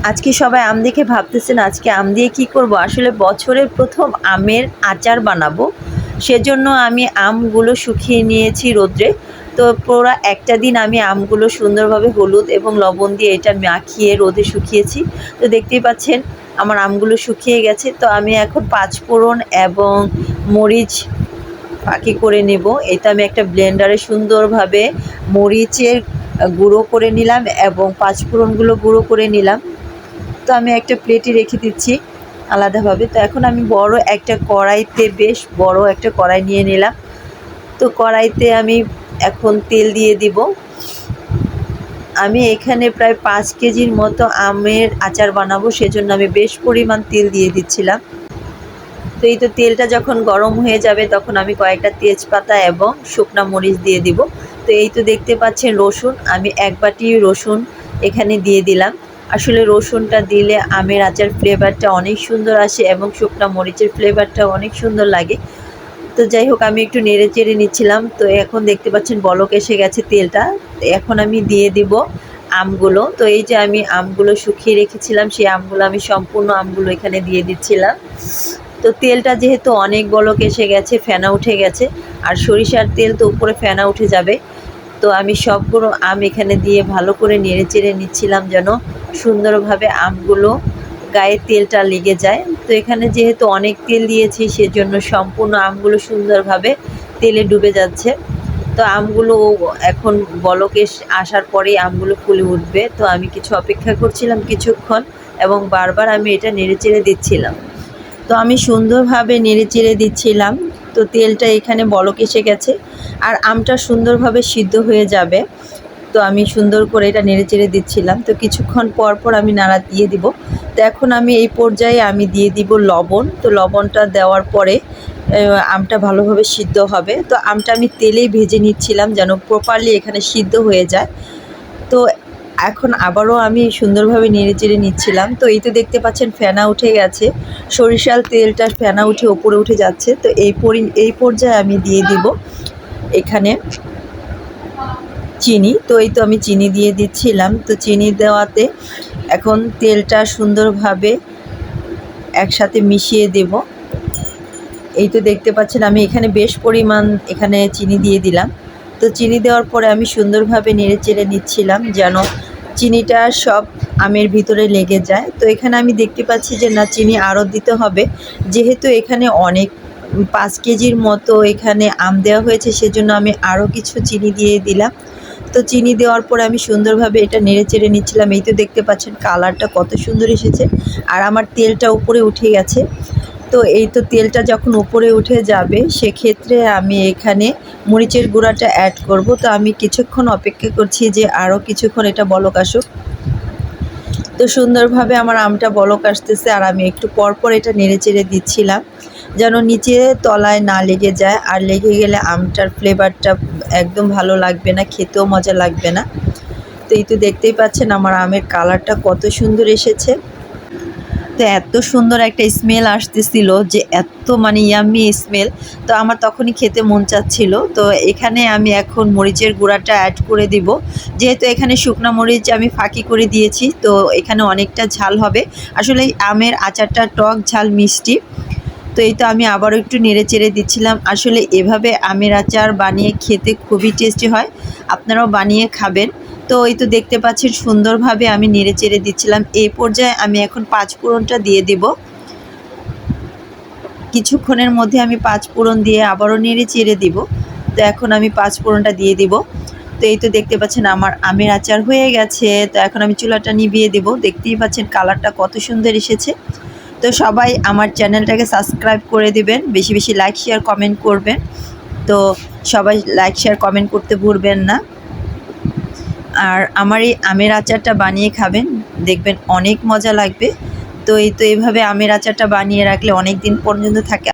আজকে সবাই আম দেখে ভাবতেছেন আজকে আম দিয়ে কি করব। আসলে বছরের প্রথম আমের আচার বানাবো, সেজন্য আমি আমগুলো শুকিয়ে নিয়েছি রোদ্রে। তো পুরো একটা দিন আমি আমগুলো সুন্দরভাবে হলুদ এবং লবণ দিয়ে এটা মাখিয়ে রোদে শুকিয়েছি। তো দেখতেই পাচ্ছেন আমার আমগুলো শুকিয়ে গেছে। তো আমি এখন পাঁচফোড়ন এবং মরিচ ফাঁকি করে নেব। এটা আমি একটা ব্লেন্ডারে সুন্দরভাবে মরিচের গুঁড়ো করে নিলাম এবং পাঁচফোড়নগুলো গুঁড়ো করে নিলাম। তো আমি একটা প্লেটে রেখে দিচ্ছি আলাদাভাবে। তো এখন আমি বড় একটা কড়াইতে, বেশ বড় একটা কড়াই নিয়ে নিলাম। তো কড়াইতে আমি এখন তেল দিয়ে দিব। আমি এখানে প্রায় 5 কেজির মতো আমের আচার বানাবো, সেজন্য আমি বেশ পরিমাণ তেল দিয়ে দিচ্ছিলাম। তো এই তো তেলটা যখন গরম হয়ে যাবে তখন আমি কয়েকটা তেজপাতা এবং শুকনা মরিচ দিয়ে দিব। তো এই তো দেখতে পাচ্ছেন রসুন, আমি 1 বাটি রসুন এখানে দিয়ে দিলাম। আসলে রসুনটা দিলে আমের আচার ফ্লেভারটা অনেক সুন্দর আসে এবং শুকনা মরিচের ফ্লেভারটা অনেক সুন্দর লাগে। তো যাই হোক, আমি একটু নেড়ে চেড়ে নিচ্ছিলাম। তো এখন দেখতে পাচ্ছেন বলক এসে গেছে তেলটা। এখন আমি দিয়ে দিব আমগুলো। তো এই যে আমি আমগুলো শুকিয়ে রেখেছিলাম, সেই আমগুলো আমি সম্পূর্ণ আমগুলো এখানে দিয়ে দিচ্ছিলাম। তো তেলটা যেহেতু অনেক বলক এসে গেছে, ফেনা উঠে গেছে, আর সরিষার তেল তো উপরে ফেনা উঠে যাবে। তো আমি সবগুলো আম এখানে দিয়ে ভালো করে নেড়ে চেড়ে নিচ্ছিলাম যেন সুন্দরভাবে আমগুলো গায়ে তেলটা লেগে যায়। তো এখানে যেহেতু অনেক তেল দিয়েছি, সেজন্য সম্পূর্ণ আমগুলো সুন্দরভাবে তেলে ডুবে যাচ্ছে। তো আমগুলো এখন বলকে আসার পরেই আমগুলো ফুলে উঠবে। তো আমি কিছু অপেক্ষা করছিলাম কিছুক্ষণ এবং বারবার আমি এটা নেড়ে চেড়ে দিচ্ছিলাম। তো আমি সুন্দরভাবে নেড়ে চেড়ে দিচ্ছিলাম। তো তেলটা এখানে বলক এসে গেছে আর আমটা সুন্দরভাবে সিদ্ধ হয়ে যাবে। তো আমি সুন্দর করে এটা নেড়ে চেড়ে দিচ্ছিলাম। তো কিছুক্ষণ পর পর আমি নাড়া দিয়ে দিব। তো এখন আমি এই পর্যায়ে আমি দিয়ে দিব লবণ। তো লবণটা দেওয়ার পরে আমটা ভালোভাবে সিদ্ধ হবে। তো আমটা আমি তেলেই ভেজে নিচ্ছিলাম যেন প্রপারলি এখানে সিদ্ধ হয়ে যায়। তো এখন আবারও আমি সুন্দরভাবে নেড়ে চেড়ে নিচ্ছিলাম। তো এই তো দেখতে পাচ্ছেন ফেনা উঠে গেছে, সরিষার তেলটা ফেনা উঠে ওপরে উঠে যাচ্ছে। তো এই পর্যায়ে আমি দিয়ে দিব এখানে চিনি। তো এই তো আমি চিনি দিয়ে দিচ্ছিলাম। তো চিনি দেওয়াতে এখন তেলটা সুন্দরভাবে একসাথে মিশিয়ে দেব। এই তো দেখতে পাচ্ছেন আমি এখানে বেশ পরিমাণ এখানে চিনি দিয়ে দিলাম। তো চিনি দেওয়ার পরে আমি সুন্দরভাবে নেড়ে চেড়ে নিচ্ছিলাম যেন চিনিটা সব আমের ভিতরে লেগে যায়। তো এখানে আমি দেখতে পাচ্ছি যে না, চিনি আরও দিতে হবে, যেহেতু এখানে অনেক 5 কেজির মতো এখানে আম দেওয়া হয়েছে, সেজন্য আমি আরও কিছু চিনি দিয়ে দিলাম। তো চিনি দেওয়ার পরে আমি সুন্দরভাবে এটা নেড়ে চেড়ে নিচ্ছিলাম। এই তো দেখতে পাচ্ছেন কালারটা কত সুন্দর এসেছে আর আমার তেলটা উপরে উঠে গেছে। তো এই তো তেলটা যখন উপরে উঠে যাবে, সেক্ষেত্রে আমি এখানে মরিচের গুঁড়াটা অ্যাড করব। তো আমি কিছুক্ষণ অপেক্ষা করছি যে আরও কিছুক্ষণ এটা বলক আসুক। তো সুন্দরভাবে আমার আমটা বলক আসতেছে আর আমি একটু পরপর এটা নেড়ে চেড়ে দিচ্ছিলাম যেন নিচে তলায় না লেগে যায়, আর লেগে গেলে আমটার ফ্লেভারটা একদম ভালো লাগবে না, খেতেও মজা লাগবে না। তো এই তো দেখতেই পাচ্ছেন আমার আমের কালারটা কত সুন্দর এসেছে। তো এত সুন্দর একটা স্মেল আসতেছিল যে এত ইয়াম্মি স্মেল। তো আমার তখনই খেতে মন চাচ্ছিল। তো এখানে আমি এখন মরিচের গুঁড়াটা অ্যাড করে দিব। যেহেতু এখানে শুকনো মরিচ আমি ফাঁকি করে দিয়েছি, তো এখানে অনেকটা ঝাল হবে। আসলে আমের আচারটা টক ঝাল মিষ্টি। তো এই তো আমি আবারও একটু নেড়ে চেড়ে দিচ্ছিলাম। আসলে এভাবে আমের আচার বানিয়ে খেতে খুবই টেস্টি হয়, আপনারাও বানিয়ে খাবেন। তো এই তো দেখতে পাচ্ছেন সুন্দরভাবে আমি নেড়ে চেড়ে দিচ্ছিলাম। এই পর্যায়ে আমি এখন পাঁচফোড়নটা দিয়ে দেব। কিছুক্ষণের মধ্যে আমি পাঁচফোড়ন দিয়ে আবারও নেড়ে চেড়ে দিব। তো এখন আমি পাঁচফোড়নটা দিয়ে দিব। তো এই তো দেখতে পাচ্ছেন আমার আমের আচার হয়ে গেছে। তো এখন আমি চুলাটা নিভিয়ে দেব। দেখতেই পাচ্ছেন কালারটা কত সুন্দর এসেছে। তো সবাই আমার চ্যানেলটাকে সাবস্ক্রাইব করে দিবেন, বেশি বেশি লাইক শেয়ার কমেন্ট করবেন। তো সবাই লাইক শেয়ার কমেন্ট করতে ভুলবেন না। আর আমার এই আমের আচারটা বানিয়ে খাবেন, দেখবেন অনেক মজা লাগবে। তো এই তো এইভাবে আমের আচারটা বানিয়ে রাখলে অনেক দিন পর্যন্ত থাকে।